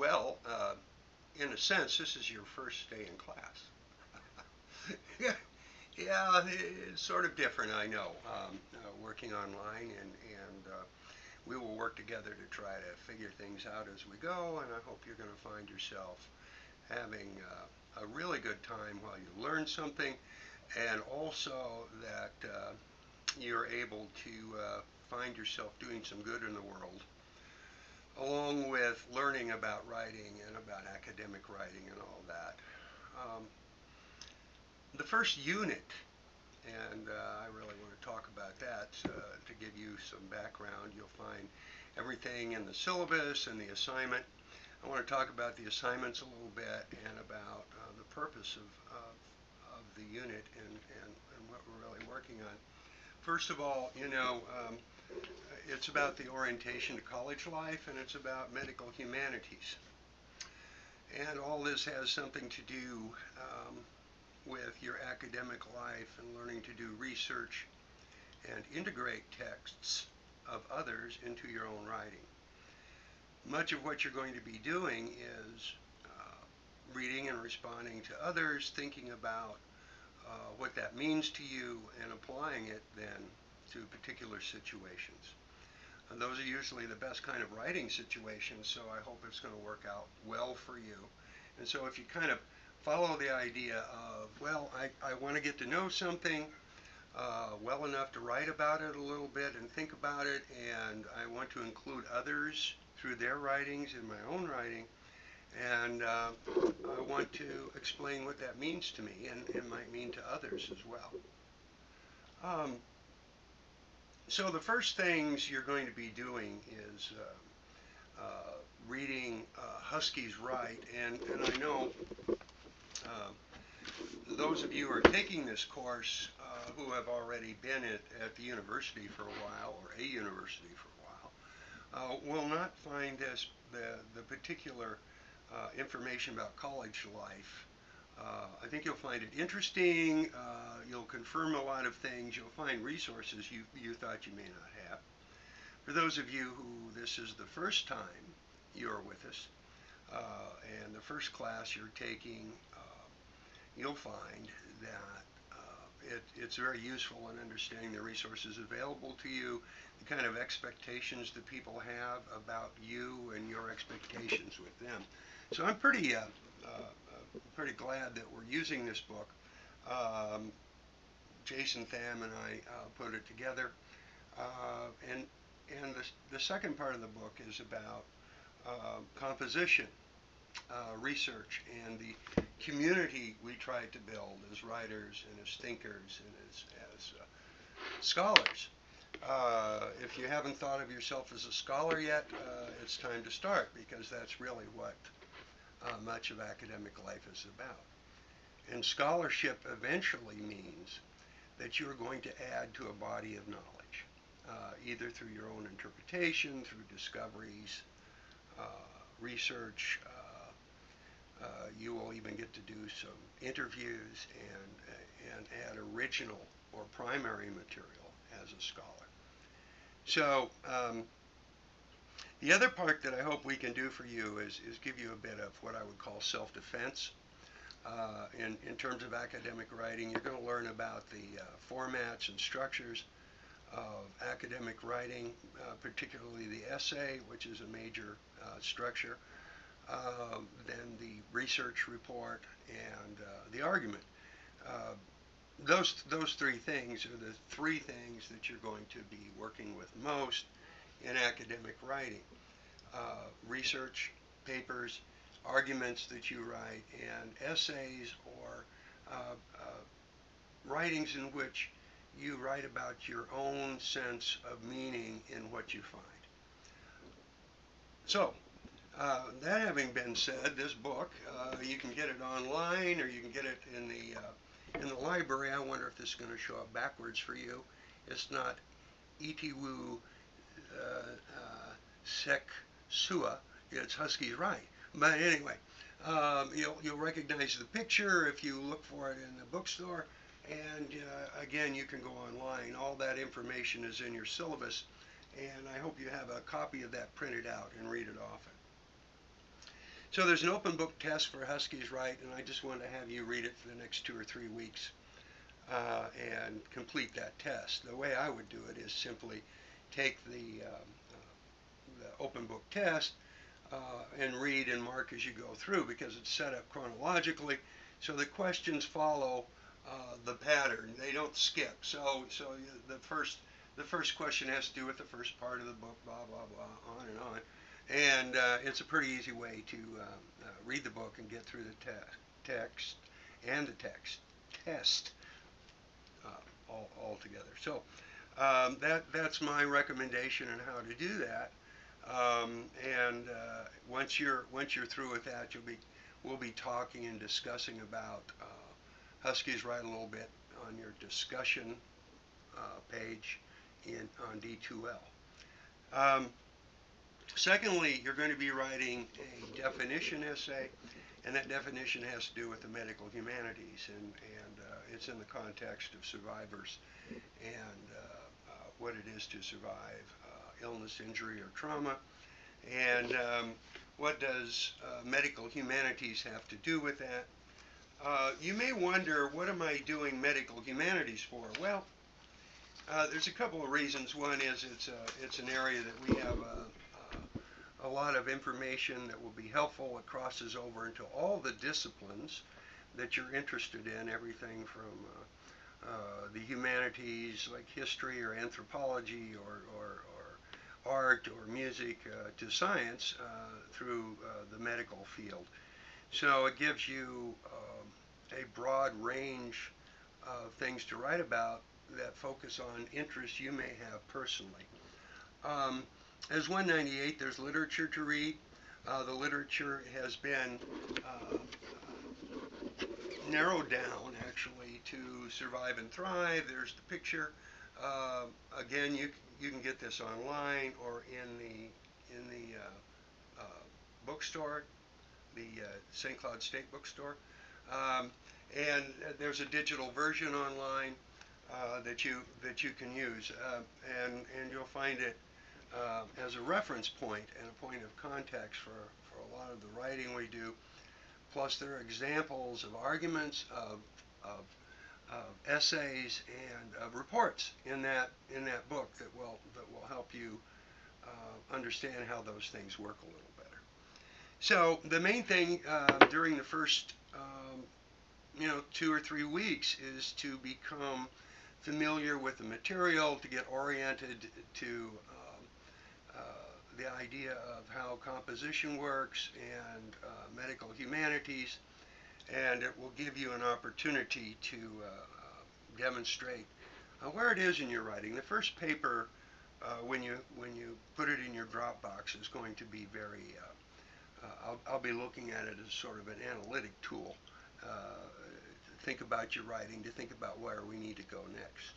Well, in a sense, this is your first day in class. Yeah, yeah, it's sort of different, I know. Working online, and we will work together to try to figure things out as we go. And I hope you're going to find yourself having a really good time while you learn something, and also that you're able to find yourself doing some good in the world, along with learning about writing and about academic writing and all that. Um, the first unit, and I really want to talk about that to give you some background. You'll find everything in the syllabus and the assignment. I want to talk about the assignments a little bit and about the purpose of the unit and what we're really working on. First of all, it's about the orientation to college life, and it's about medical humanities. And all this has something to do with your academic life and learning to do research and integrate texts of others into your own writing. Much of what you're going to be doing is reading and responding to others, thinking about what that means to you, and applying it then to particular situations. And those are usually the best kind of writing situations, so I hope it's going to work out well for you. And so if you kind of follow the idea of, well, I want to get to know something well enough to write about it a little bit and think about it, and I want to include others through their writings in my own writing, and I want to explain what that means to me, and it might mean to others as well. So the first things you're going to be doing is reading Huskies Write, and I know those of you who are taking this course who have already been at the university for a while, or a university for a while, will not find the particular information about college life. I think you'll find it interesting. You'll confirm a lot of things. You'll find resources you thought you may not have. For those of you who this is the first time you're with us, and the first class you're taking, you'll find that it's very useful in understanding the resources available to you, the kind of expectations that people have about you and your expectations with them. So I'm pretty glad that we're using this book. Jason Tham and I put it together, and the second part of the book is about composition, research, and the community we tried to build as writers and as thinkers and as scholars. If you haven't thought of yourself as a scholar yet, it's time to start, because that's really what much of academic life is about. And scholarship eventually means that you're going to add to a body of knowledge, either through your own interpretation, through discoveries, research. You will even get to do some interviews and add original or primary material as a scholar. So the other part that I hope we can do for you is give you a bit of what I would call self-defense. In terms of academic writing, you're going to learn about the formats and structures of academic writing, particularly the essay, which is a major structure, then the research report, and the argument. Those three things are the three things that you're going to be working with most in academic writing. Research, papers, arguments that you write, and essays or writings in which you write about your own sense of meaning in what you find. So, that having been said, this book, you can get it online, or you can get it in the library. I wonder if this is going to show up backwards for you. It's not Itiwu Sek Sua. It's Huskies Write. But anyway, you'll recognize the picture if you look for it in the bookstore. And again, you can go online. All that information is in your syllabus, and I hope you have a copy of that printed out and read it often. So there's an open book test for Huskies Write, and I just wanted to have you read it for the next 2 or 3 weeks and complete that test. The way I would do it is simply take the open book test and read and mark as you go through, because it's set up chronologically, so the questions follow the pattern. They don't skip. So the first question has to do with the first part of the book, blah blah blah, on and on. And it's a pretty easy way to read the book and get through the text and the test all together. So that's my recommendation on how to do that. And once you're through with that, we'll be talking and discussing about Huskies Write a little bit on your discussion page on D2L. Secondly, you're going to be writing a definition essay, and that definition has to do with the medical humanities, and it's in the context of survivors and what it is to survive illness, injury, or trauma, and what does medical humanities have to do with that. You may wonder, what am I doing medical humanities for? Well, there's a couple of reasons. One is it's an area that we have a lot of information that will be helpful. It crosses over into all the disciplines that you're interested in, everything from the humanities like history or anthropology or art or music to science through the medical field. So it gives you a broad range of things to write about that focus on interests you may have personally. As 198, there's literature to read. The literature has been narrowed down actually to Survive and Thrive. There's the picture. Again, you can get this online or in the bookstore, the St. Cloud State Bookstore, and there's a digital version online that you can use, and you'll find it as a reference point and a point of context for a lot of the writing we do. Plus, there are examples of arguments, of essays, and of reports in that book that will help you understand how those things work a little better. So the main thing during the first 2 or 3 weeks is to become familiar with the material, to get oriented to the idea of how composition works and medical humanities, and it will give you an opportunity to demonstrate where it is in your writing. The first paper, when you put it in your Dropbox, is going to be very I'll be looking at it as sort of an analytic tool to think about your writing, to think about where we need to go next.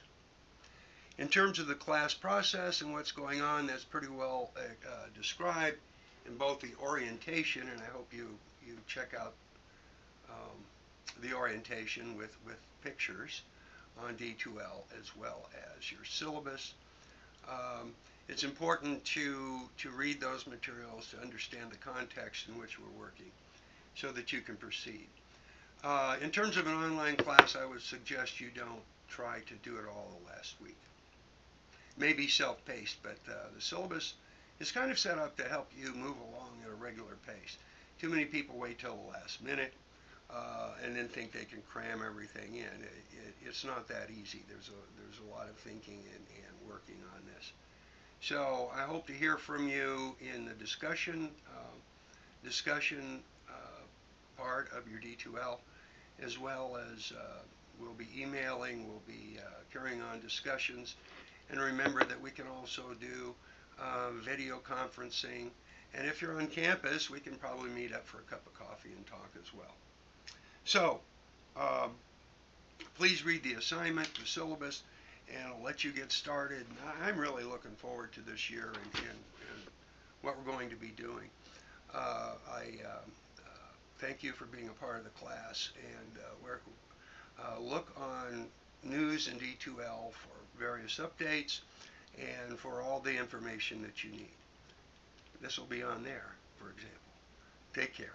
In terms of the class process and what's going on, that's pretty well described in both the orientation, and I hope you check out the orientation with pictures on D2L, as well as your syllabus. It's important to read those materials to understand the context in which we're working so that you can proceed. In terms of an online class, I would suggest you don't try to do it all the last week. It may be self-paced, but the syllabus is kind of set up to help you move along at a regular pace. Too many people wait till the last minute and then think they can cram everything in. It's not that easy. There's a lot of thinking and working on this. So I hope to hear from you in the discussion part of your D2L, as well as we'll be emailing, we'll be carrying on discussions. And remember that we can also do video conferencing, and if you're on campus, we can probably meet up for a cup of coffee and talk as well. So please read the assignment, the syllabus, and I'll let you get started. I'm really looking forward to this year and what we're going to be doing. I thank you for being a part of the class, and look on News and D2L for various updates and for all the information that you need. This will be on there, for example. Take care.